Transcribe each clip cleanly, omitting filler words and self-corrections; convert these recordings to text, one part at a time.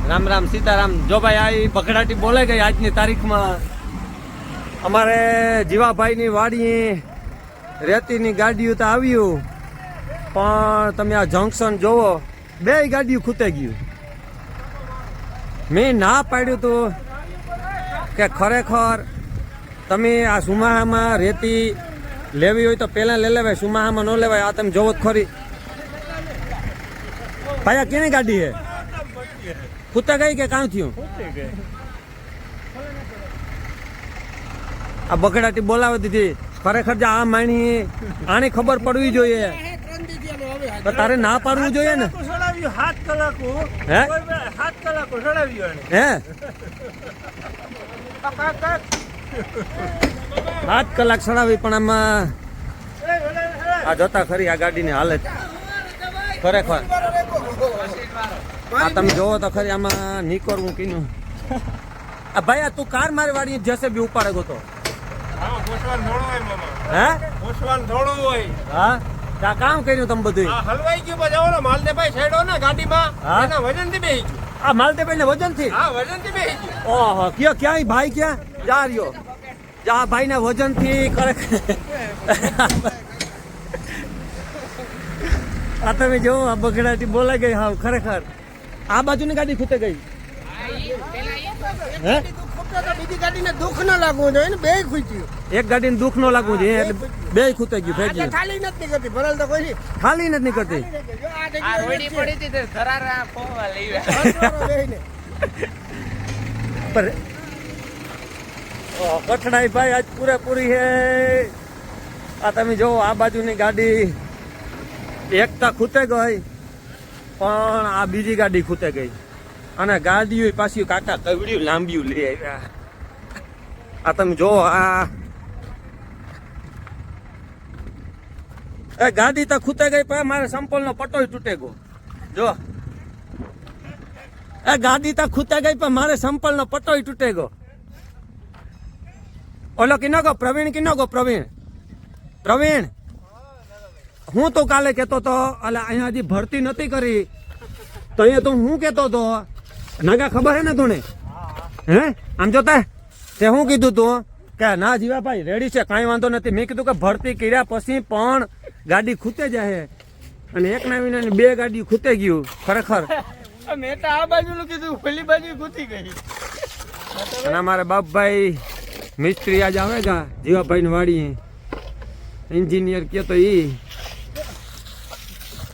રામ રામ સીતારામ. જો ભાઈ આ બગડાટી બોલે ગઈ આજની તારીખમાં. અમારે જીવાભાઈની વાડી રેતીની ગાડીઓ તો આવ્યું, પણ તમે આ જંકશન જોવો, બે ગાડીઓ ખૂતે ગયું. મેં ના પાડ્યું હતું કે ખરેખર તમે આ સુમાહામાં રેતી લેવી હોય તો પહેલાં લઈ લેવાય, સુમાહામાં ન લેવાય. આ તમે જોવો જ ખરી. ભાઈ આ કેની ગાડી છે? ખૂતા ગઈ કે કાં થયું? આ બગડાટી બોલાવી દીધી. ખરેખર જે આ માણી આની ખબર પડવી જોઈએ, તો તારે ના પાડવું જોઈએ ને. 7 કલાકો હે 7 કલાકો ચડાવ્યું હે 7 કલાક ચડાવી, પણ આમાં આ જોતા ખરી આ ગાડીની હાલત ખરેખર. આ તમે જોવો તો ખરી આમાં નીકળવું કીનું. આ ભાઈ આ તું કાર મારી વાળી જશે બી ઉપાડે ગયો. હે હા ત્યાં કામ કર્યું તમે બધું? હલવાઈ ગયું બજાવો માલ દે ભાઈ સાઈડો ને ગાડીમાં એના વજન થી બેહી ગયું. આ માલદેભાઈ ને વજન થી? હા વજન થી બેહી ગયું. ઓહો કયો ક્યાંય ભાઈ ક્યાં જા રહ્યો? જા ભાઈ ના વજન થી ખરેખર. આ તમે જો આ બગડાટી બોલાઈ ગઈ. હા ખરેખર આ બાજુની ગાડી ખૂતે ગઈ. હે બીજી ગાડીને દુઃખ ન લાગવું જોઈએ ને, બે ખૂટ્યું. એક ગાડીને દુઃખ ન લાગવું જોઈએ એટલે બે ખૂતે ગયું. ભેગી ખાલી નથી કરતી, ભરેલ તો કોઈ ખાલી નથી કરતી. આ રોડી પડી હતી તે ધરારા પોવા લઈ આવ્યા. પર કઠણાઈ ભાઈ આજ પૂરેપૂરી છે. આ તમે જોવો આ બાજુની ગાડી એકતા ખૂતે ગઈ, પણ આ બીજી ગાડી ખૂતે ગઈ. અને ગાડીઓ પાછી કાકા કવડ્યું લાંબિયું લઈ આવ્યા. આ તમે જોવો આ એ ગાડી તો ખૂતે ગઈ, પણ મારે સંપલનો પટોય તૂટે ગયો. જો એ ગાડી તો ખૂતે ગઈ, પણ મારે સંપલનો પટોય તૂટે ગયો. ઓલો Kino go Pravin, Kino go Pravin? Pravin હું તો કાલે કહેતો તો એટલે અહીંયા હજી ભરતી નથી કરી, તો અહીંયા તો હું કહેતો હતો નાગા ખબર હે ને તુને? હે આમ જોતા તે હું કીધું તું કે ના જીવાભાઈ રેડી છે, કાંઈ વાંધો નથી. મેં કીધું કે ભરતી કર્યા પછી પણ ગાડી ખૂતે જાય, અને એક ના વિના બે ગાડી ખૂતે ગયું. ખરેખર મેં તો આ બાજુનું કીધું, પેલી બાજુ ખૂતી ગઈ. અને અમારે બાપભાઈ મિસ્ત્રી આજ આવે ગા જીવાભાઈ ની વાડી એન્જિનિયર કે તો ઈ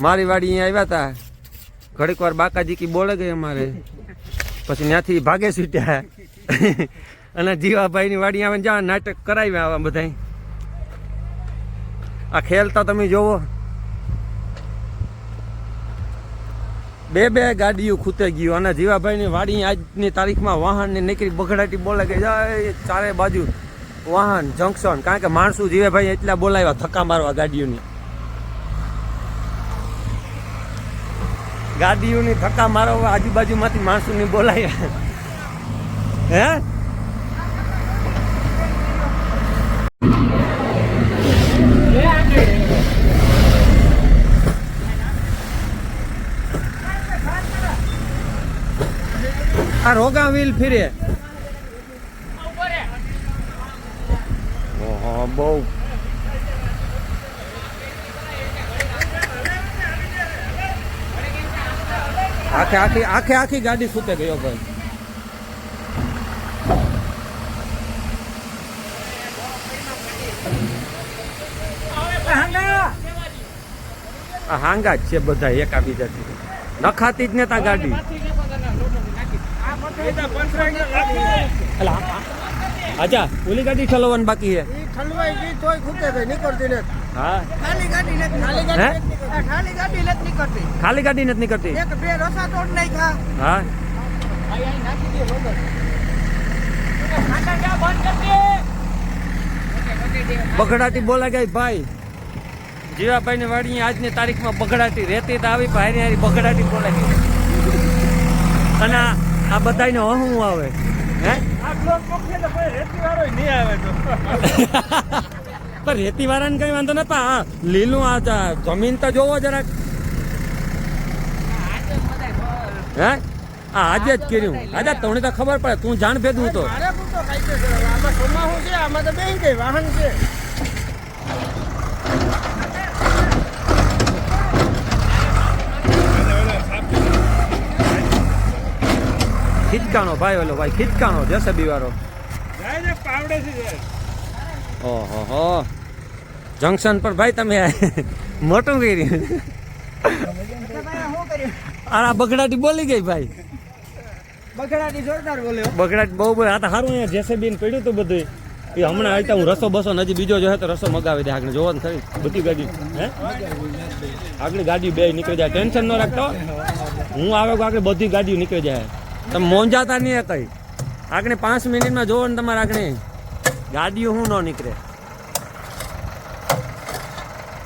મારી વાડી અહીંયા આવ્યા હતા. ઘડીક વાર બાકાજી કી બોલે ગઈ અમારે, પછી ત્યાંથી ભાગે છૂટ્યા. અને જીવાભાઈ ની વાડી આવે જ્યાં નાટક કરાવ્યા આવા બધા. આ ખેલતા તમે જોવો, બે ગાડીઓ ખૂતે ગયું. અને જીવાભાઈ ની વાડી આજની તારીખમાં વાહન ની નીકળી બગડાટી બોલે ગઈ જાય ચારે બાજુ વાહન જંકશન. કારણ કે માણસો જીવાભાઈ એટલા બોલાવ્યા ધક્કા મારવા ગાડીઓની. ગાડીઓની ધક્કા મારવા આજુબાજુમાંથી માણસોની બોલાવ્યા. હે આ રોગા વ્હીલ ફીરે. ઓહો બહુ આખી ગાડી ખૂતે ગયો ભાઈ. આ હાંગા જ છે બધા એકાબીજાથી, નખાતી જ ને તા ગાડી. અચ્છા ઓલી ગાડી ઠલવવાની બાકી છે. ઠલવાઈ ગઈ તોય ખૂતે ગઈ, નીકળતી નથી. હા ખાલી ગાડી નથી, ખાલી ગાડી નથી નીકળતી. ખાલી ગાડી નથી નીકળતી. એક બે રસા તોડ નાખ્યા. હા બગડાટી બોલા ગઈ ભાઈ. જીવાભાઈ ની વાડી આજની તારીખમાં બગડાટી રેતી તો આવી, ભાઈ હારી બગડાટી બોલા ગઈ. અને આ બધાને હું આવે હે પણ રેતી વાળાને કઈ વાંધો ન. લીલું આ જમીન તો જોવો જરાક. હે આ આજે જ કર્યું આજે તમને તો ખબર પડે તું જાણ ભેદું તો મારે પૂરતો કાયદેસર હવે. આમાં ચોમાસું છે, આમાં તો બેસી જાય વાહન છે. ખીચકાણો ભાઈ ઓલો ભાઈ ખીચકાણો જેસબી વાળો ઓહો જંકશન પર ભાઈ તમે મોટું કર્યું આ બગડાટી બોલી ગઈ ભાઈ બગડાટી જોરદાર બોલ્યો. બગડાટી બહુ બોલે આ તો સારું અહીંયા જેસબી ને પડ્યું હતું બધું એ હમણાં આવતા હું રસો બસો હજી બીજો જો તો રસો મગાવી દે આગળ જોવાનું ખરી બધી ગાડી હે આગળ ગાડી બે નીકળી જાય ટેન્શન ન રાખતો હું આવે આગળ બધી ગાડીઓ નીકળી જાય તમે મોંજાતા નહીં કઈ આગળ 5 મિનિટમાં જોવો ને તમારે આગળ ગાડીઓ હું ન નીકળે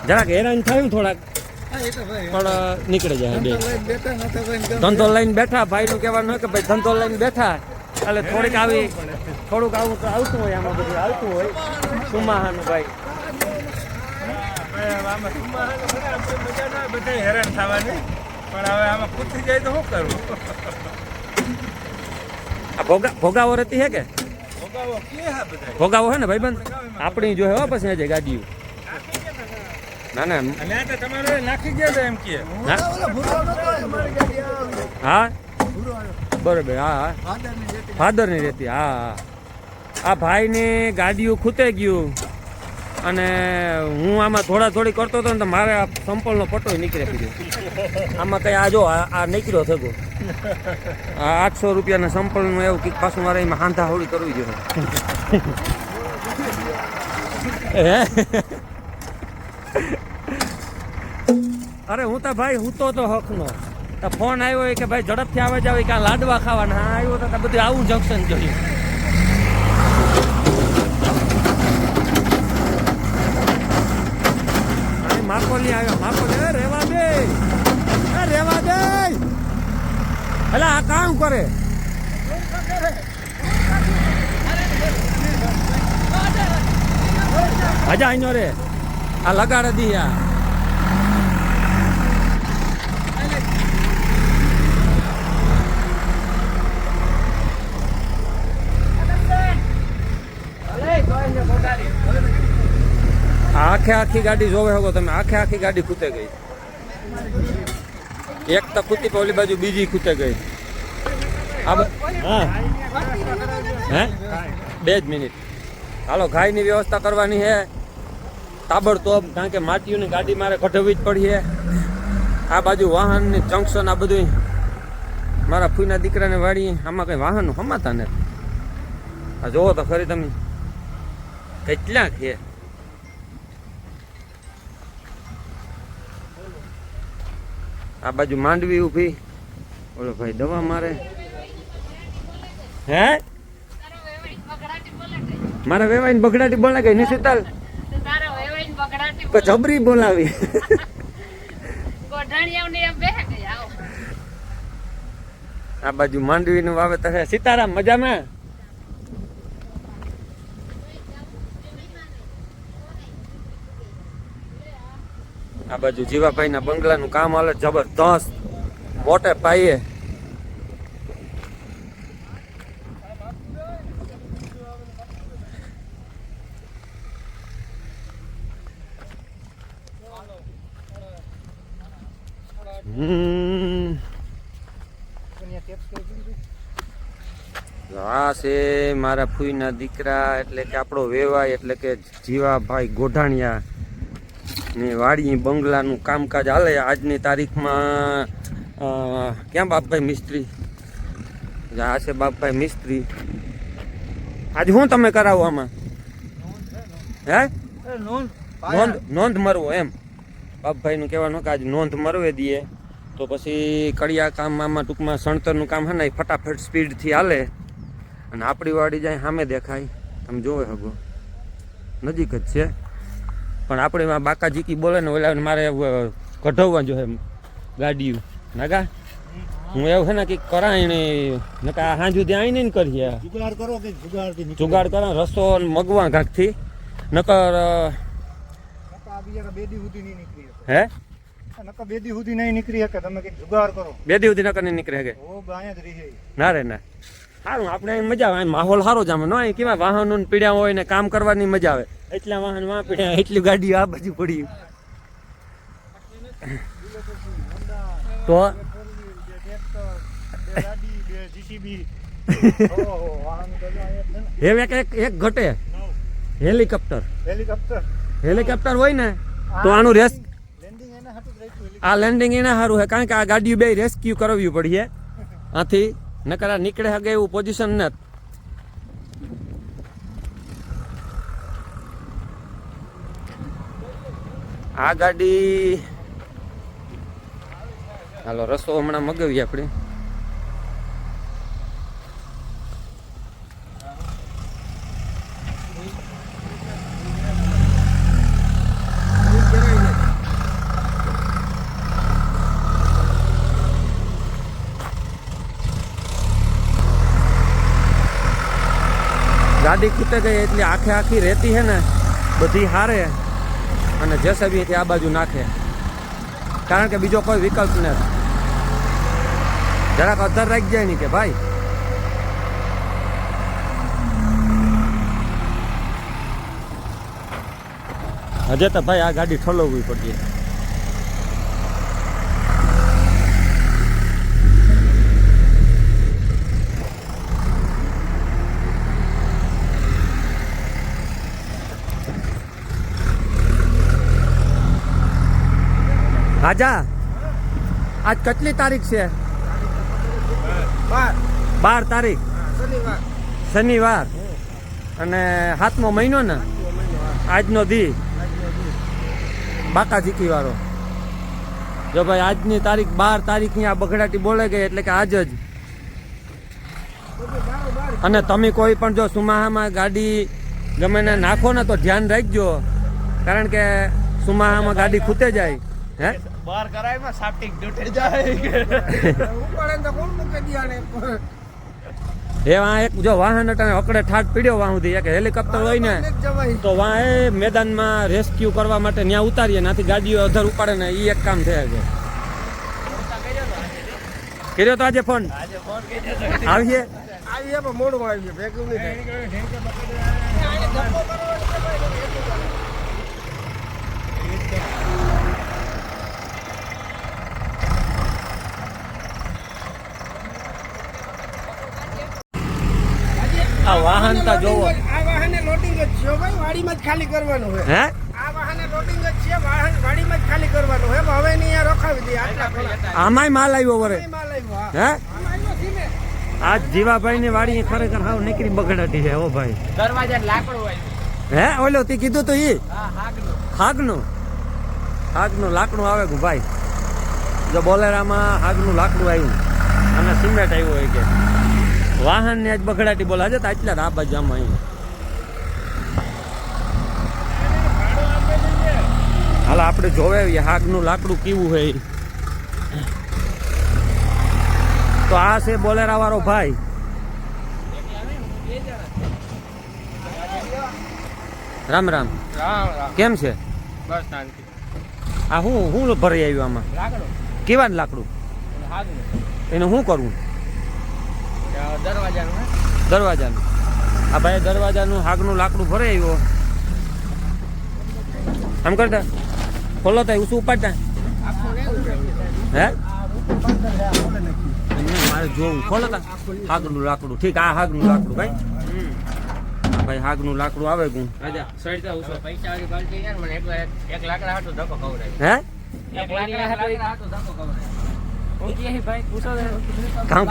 જરાક હેરાન થયું થોડાક પણ નીકળી જાય બે ધંધો લઈને બેઠા ભાઈ નું કહેવાનું હોય કે ભાઈ ધંધો લઈને બેઠા એટલે થોડીક આવી થોડુંક આવું તો આવતું હોય આમાં બધું આવતું હોય સુમાહાનું ભાઈ બધા હેરાન થવાની પણ હવે આમાં પૂછી જાય તો શું કરવું? આ ભોગાવો રહેતી હે કે ભોગાવો કે હા બધા ભોગાવો હે ને ભાઈબંધ આપણી જો હે હો પછી આજે ગાડીઓ ના ના અને આ તો તમારે નાખી ગયા એમ કે હા હા બરોબર હા હા ફાધરની રહેતી હા હા આ ભાઈની ગાડીઓ ખૂતે ગયું અને હું આમાં થોડી કરતો હતો ને તો મારે આ સંપલનો પટ્ટો નીકળે પીધો આમાં કઈ આ જો આ નીકળ્યો થયો આ 800 રૂપિયાના સંપલનું એવું કંઈક પાછું મારે એમાં હાંધા હોળી કરવી જોઈએ અરે હું તો ભાઈ હું તો હકનો તો ફોન આવ્યો કે ભાઈ ઝડપથી આવે જાવ કે લાડવા ખાવાના હા આવ્યો તો બધું આવું જંકશન જોયું માકોલી આવ્યો માકોલી રેવા દે એટલે આ કામ કરે હજા આઈનો રે આ લગાડે દી આ આખી ગાડી જોવે શકો તમે આખી ગાડી ખૂતે ગઈ એક તો ખૂતી તો ઓલી બાજુ બીજી ખૂતે ગઈ હા હે 2 જ મિનિટ હાલો ઘાયની વ્યવસ્થા કરવાની છે તાબડતોબ કારણ કે માટીઓની ગાડી મારે કઢાવવી જ પડી છે આ બાજુ વાહનની જંકશન આ બધું મારા ફૂઈના દીકરાને વાળી આમાં કઈ વાહન હમાતા ને આ જોવો તો ખરી તમે કેટલા છે આ બાજુ માંડવી ઊભી ઓલો ભાઈ દવા મારે હે મારા વેવાઈને બગડાટી બોલા ગઈ ને શીતલ જબરી બોલાવી આ બાજુ માંડવી નું વાવેતર છે સીતારામ મજામાં આ બાજુ જીવાભાઈ ના બંગલાનું કામ હાલે જબરદસ્ત મોટે પાયે આ છે મારા ફૂઈના દીકરા એટલે કે આપણો વેવાય એટલે કે જીવાભાઈ ગોઢાણિયા ને વાડી બંગલાનું કામકાજ હાલે આજની તારીખમાં ક્યાં બાપભાઈ મિસ્ત્રી આ છે બાપભાઈ મિસ્ત્રી આજ શું તમે કરાવો આમાં હે નોંધ મરવો એમ બાપભાઈ નું કહેવાનું કે આજ નોંધ મરવે દઈએ તો પછી કડિયા કામ આમાં ટૂંકમાં સણતરનું કામ હે ને ફટાફટ સ્પીડથી હાલે અને આપણી વાડી જાય સામે દેખાય તમે જોવે હગો નજીક જ છે પણ આપણે બાકા જીકી બોલે ને ઓલા મારે કઢાવવા જોઈએ ગાડીઓ નાગા હું એવું છે ને કે કરાય ને નકા હાંજુ ત્યાં આવીને કરીએ જુગાડ કરો રસ્તો મગવા ઘાકથી નકર હે નકર બે દી સુધી નહીં નીકળી શકે. તમે કંઈક જુગાર કરો. 2 દી સુધી નકર નહીં નીકળે કે ઓ અહીંયા જ રહી. ના રે ના સારું આપણે અહીં મજા આવે અહીં માહોલ સારો જ આમ ન કેવાય વાહનો પીડ્યા હોય ને કામ કરવાની મજા આવે એટલા વાહન વાં પીડ્યા એટલી ગાડીઓ આ બાજુ પડી તો હવે એક ઘટે હેલિકોપ્ટર હેલિકોપ્ટર હોય ને તો આનું આ લેન્ડિંગ એના સારું છે કારણ કે આ ગાડીઓ બે રેસ્ક્યુ કરવી પડીએ આથી નકર આ નીકળે હગે એવું પોઝિશન નથી. આ ગાડી હાલો રસ્તો હમણાં મગાવીએ આપણે. ગાડી ખૂટે ગઈ એટલે આખે આખી રેતી છે ને બધી હારે અને જેસીબી આ બાજુ નાખે કારણ કે બીજો કોઈ વિકલ્પ નથી. જરાક અધર રાખી જાય નહીં કે ભાઈ હજે તો ભાઈ આ ગાડી ઠલવવી પડશે. રાજા આજ કેટલી તારીખ છે? 12 તારીખ શનિવાર અને 7મો મહિનો ને આજનો દી બાકા જીકી વાળો. જો ભાઈ આજની તારીખ 12 તારીખની આ બગડાટી બોલે ગઈ એટલે કે આજ જ. અને તમે કોઈ પણ જો સુમાહામાં ગાડી ગમે ને નાખો ને તો ધ્યાન રાખજો કારણ કે સુમાહામાં ગાડી ખૂટે જાય. હે બાર કરાય માં સાપટિંગ તૂટે જાય ઉપાડે તો કોણ મૂકે દિયાને એ વાં એક જો વાહન અટાણે અકડે ઠાટ પીડ્યો વાં સુધી એક હેલિકોપ્ટર હોય ને તો વાં એ મેદાનમાં રેસ્ક્યુ કરવા માટે ત્યાં ઉતારીએ નાથી ગાડીઓ અધર ઉપાડે ને એ એક કામ થયા છે. કર્યો તો આજે ફોન આવીએ પણ મોડું આવી ભેગું નહીં આ વાહન તા જોવો. આ વાહને લોડિંગ જ છે ભાઈ વાડીમાં જ ખાલી કરવાનું હોય. હે આ વાહને લોડિંગ જ છે વાડીમાં જ ખાલી કરવાનું હોય. હવે નહીં અહીંયા રખાવી દે આટલા ખોલા આમાંય માલ આવ્યો વરે. માલ આવ્યો હા. હે આમાં આવ્યો ધીમે. આ જીવાભાઈ ની વાડી ખરેખર હાવ નીકળી બગડાટી છે હો ભાઈ. દરવાજા લાકડું હોય. હે ઓલો તે કીધું તો ઈ હા હાગનું લાકડું આવે ગયું ભાઈ. જો બોલેરામાં હાગનું લાકડું આવ્યું અને સિમેન્ટ આવ્યું હોય કે વાહન ને આજ બગડાટી બોલા છે આટલા આ બાજુ આમાં અહીં હાલ આપણે જોવે હાગનું લાકડું કેવું હોય. તો આ છે બોલેરા વાળો ભાઈ. રામ રામ કેમ છે? બસ શાંતિ. આ હું ભરાઈ આવ્યું આમાં લાકડું કેવા લાકડું હાગનું એને શું કરવું? દરવાજાનું હે દરવાજાનું. આ ભાઈ દરવાજાનું હાગનું લાકડું ભરાઈ આવ્યો. આમ કરતા ખોલો તા ઉસું ઉપાડતા હે મારે જોવું ખોલો તા હાગનું લાકડું. ઠીક આ હાગનું લાકડું ભાઈ. ભાઈ હાગનું લાકડું આવે ગું પૈસા વાળી પાલટી છે ને મને એક લાકડા હાટું ધક્કો ખવડાય. હે એક લાકડા હાટું ધક્કો ખવડાય. કારણ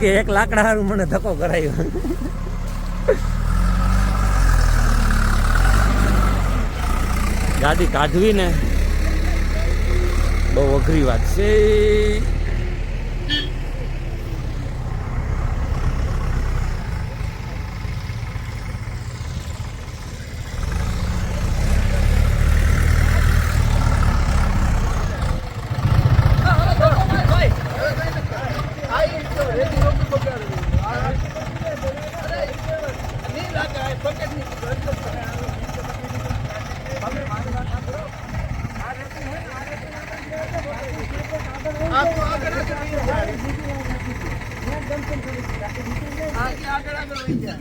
કે એક લાકડા હારું મને ધક્કો કરાયો. ગાડી કાઢવી ને બહુ અઘરી વાત છે.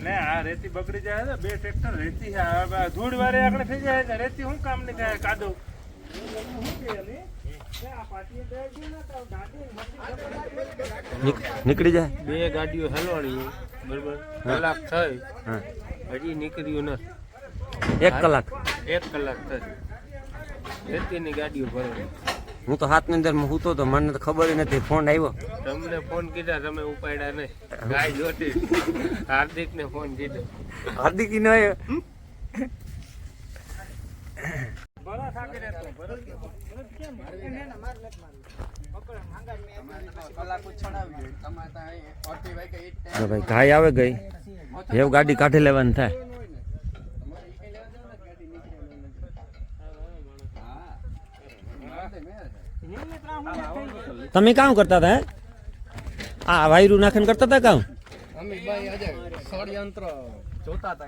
લે આ રેતી બગડી જાય છે, 2 ટ્રેક્ટર રેતી છે. આ ધૂળ વારે આગળ થઈ જાય તો રેતી શું કામ ની થાય કાદો. નીકળી જાય. 2 ગાડીઓ હલવાણી બરોબર, કલાક થઈ હા હજી નીકળ્યું નથી. 1 કલાક. 1 કલાક થઈ રેતીની ગાડીઓ ભરવાની. હું તો હાથની અંદર હું તો મને તો ખબર ય નથી. ફોન આવ્યો. તમને ફોન કીધા તમે ઉપાડ્યા નહીં. ગાય જોતી હાર્દિક ને ફોન કીધો. હાર્દિક નો આવ્યો. અરે ભાઈ ગાય આવે ગઈ એવું ગાડી કાઢી લેવાની થાય. તમે કામ કરતા હતા? આ વાયરું નાખીને કરતા હતા કામ? ષડયંત્ર જોતા હતા.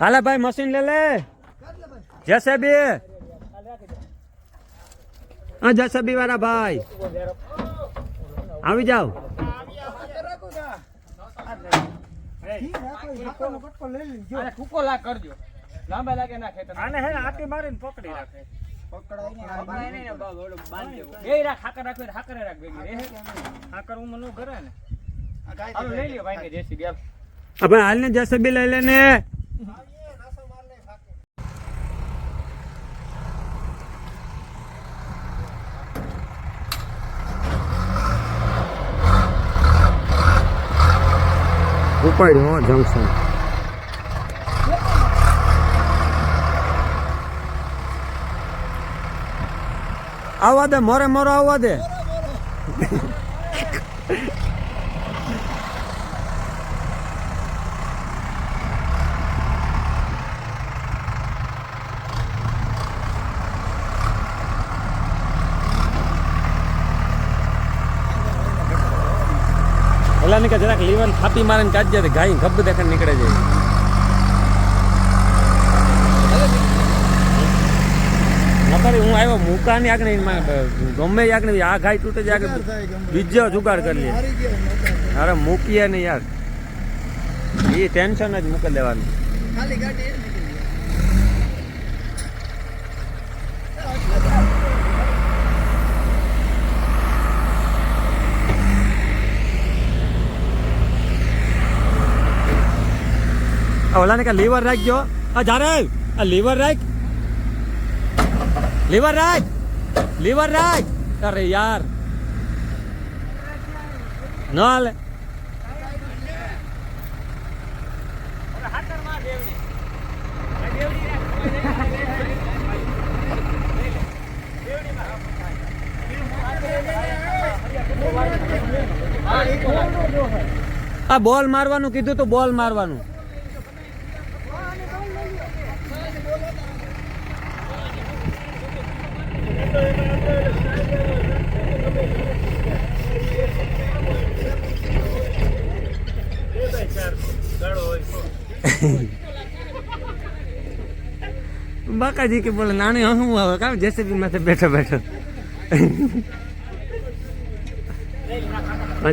હાલે ભાઈ મશીન લે લે. જેસેબી હા જેસેબી વાળા ભાઈ આવી જાવ. ટૂંકો લાગ કરજો, લાંબા લાગે ના ખેતર. આને હે ને આટી મારીને પકડી રાખે. બે રાખ હાકર રાખો એટલે હાકરે રાખ ભેગી રહે. આકર હું મનો કરે ને. હાલો લઈ લ્યો ભાઈ ને જેસીબી હાલ. હવે હાલ ને જેસેબી લઈ લે ને. ઉપાડ્યો જંકશન. આવવા દે મોરે મોરો આવવા દે. ઓલા ને કે જરાક લીવર થાપી મારે ને કાઢી જાય ગાય ગબ્બ દેખાને નીકળે જાય. નકર હું આવ્યો મૂકાની આગળ ગમે આગળ આ ગાય તૂટે જાય આગળ બીજો જુગાડ કરી લે. અરે મૂકીએ ને યાર એ ટેન્શન જ મૂકી દેવાનું. ઓલા ને કે લીવર રાખજો. જારે આ લીવર રાખ, લીવર રાખ, લીવર રાખ. અરે યાર ન હાલે. આ બોલ મારવાનું કીધું તો બોલ મારવાનું. બાકાજી કે બોલે નાની હું આવે કામ જેસીબી માથે બેઠો બેઠો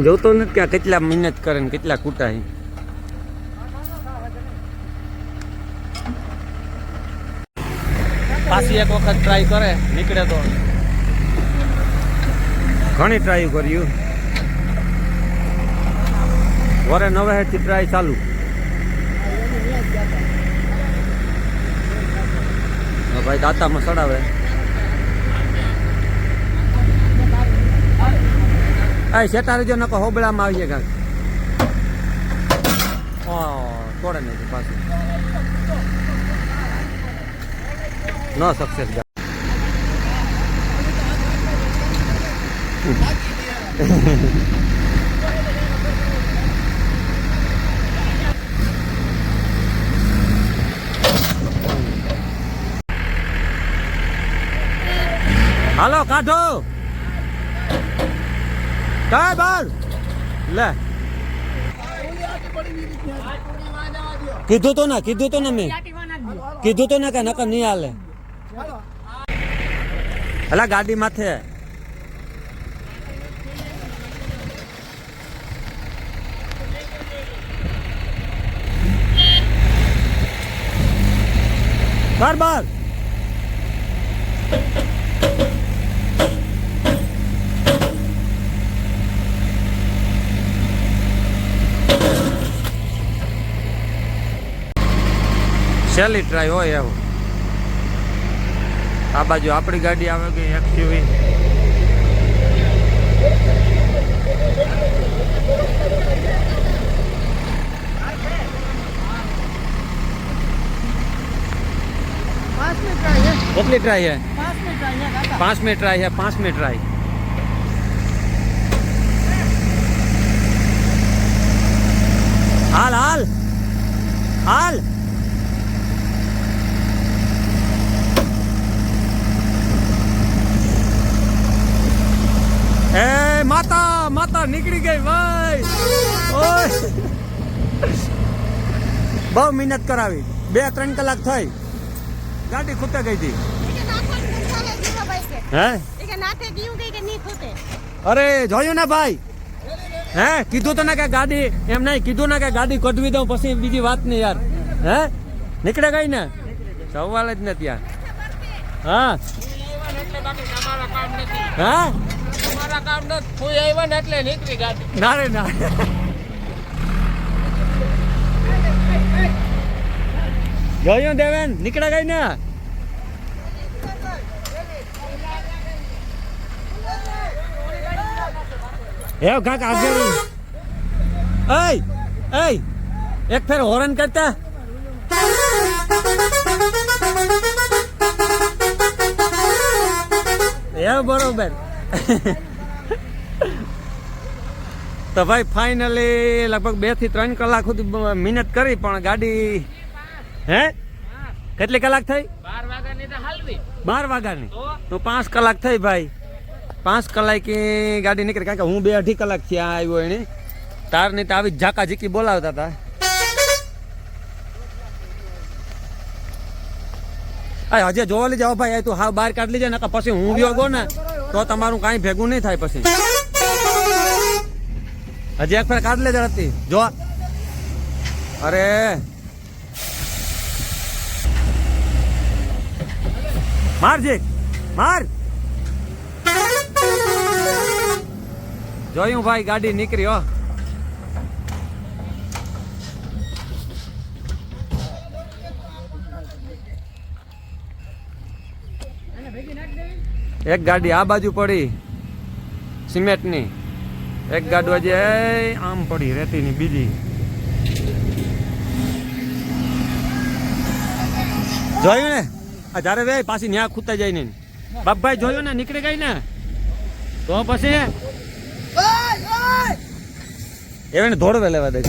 જોતો નથી કે કેટલા મહેનત કરે ને કેટલા કૂટા. પાછી એક વખત ટ્રાય કરે નીકળે તો. ઘણી ટ્રાય કર્યું વરે નવેથી ટ્રાય ચાલુ. ભાઈ દાંતામાં સડાવે. આ શેટા જો નકો હોબળામાં આવીએ કાંક તોડે નહીં પાછું ન સક્સેસ. હાલો કાઢો. કાય બાર લે કીધું તો ના મેં કીધું તો ના કે નકર નહીં હાલે અલા ગાડી માથે બાર સહેલી ટ્રાય હોય એવું આ બાજુ આપણી ગાડી આવે ગઈ એક્સયુવી કેટલી ટ્રાય છે 5 મિનિટ ટ્રાય છે 5 મિનિટ ટ્રાય હાલ હાલ હાલ એ માતા નીકળી ગઈ ભાઈ ઓય બહુ મહેનત કરાવી 2-3 કલાક થઈ ગાડી ખૂટે ગઈ હતી હે અરે જોયું ને ભાઈ હે કીધું તો ને કે ગાડી એમ નહીં કીધું ને કે ગાડી કઢવી દઉં પછી બીજી વાત નહીં યાર હે નીકળે ગઈ ને સવાલ જ નથી યાર હા હા ના રે ના જોયું દેવેન નીકળે ગઈ ને એવું કાંક આગળ એક ફેર હોરન કરતા એવું બરોબર તો ભાઈ ફાઇનલી લગભગ 2 થી 3 કલાક સુધી મહેનત કરી પણ ગાડી હે કેટલી કલાક થઈ 12 વાગ્યાની તો 5 કલાક થઈ ભાઈ 5 કલાકની ગાડી નીકળી કારણ કે હું 2-2.5 કલાક ત્યાં આવ્યો એને તાર નહીં તો આવી ઝાકા ઝીકી બોલાવતા હતા હજે જોવા લઈ જાઓ ભાઈ તું હા બહાર કાઢ લીજે ને પછી હું ગયો ગો ને તો તમારું કાંઈ ભેગું નહીં થાય પછી હજી એક ફેર કાઢ લે ઝડપથી જો અરે માર જી માર જોયું ભાઈ ગાડી નીકળી હો એક ગાડી આ બાજુ પડી સિમેન્ટની એક ગાડી હજી આમ પડી રેતીની બીજી જોયું ને આ જ્યારે વે પાછી ન્યા ખૂતા જાય ને બાપભાઈ જોયું ને નીકળી ગઈ ને તો પછી એને ધોળવે લેવા દે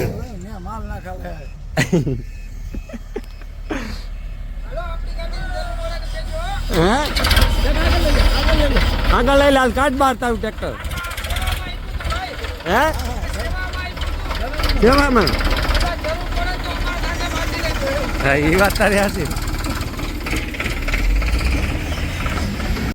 આગળ લઈ લાલ કાઢ બાર તારું ટ્રેક્ટર હે કેવામાં હા એ વાત તારી હાસી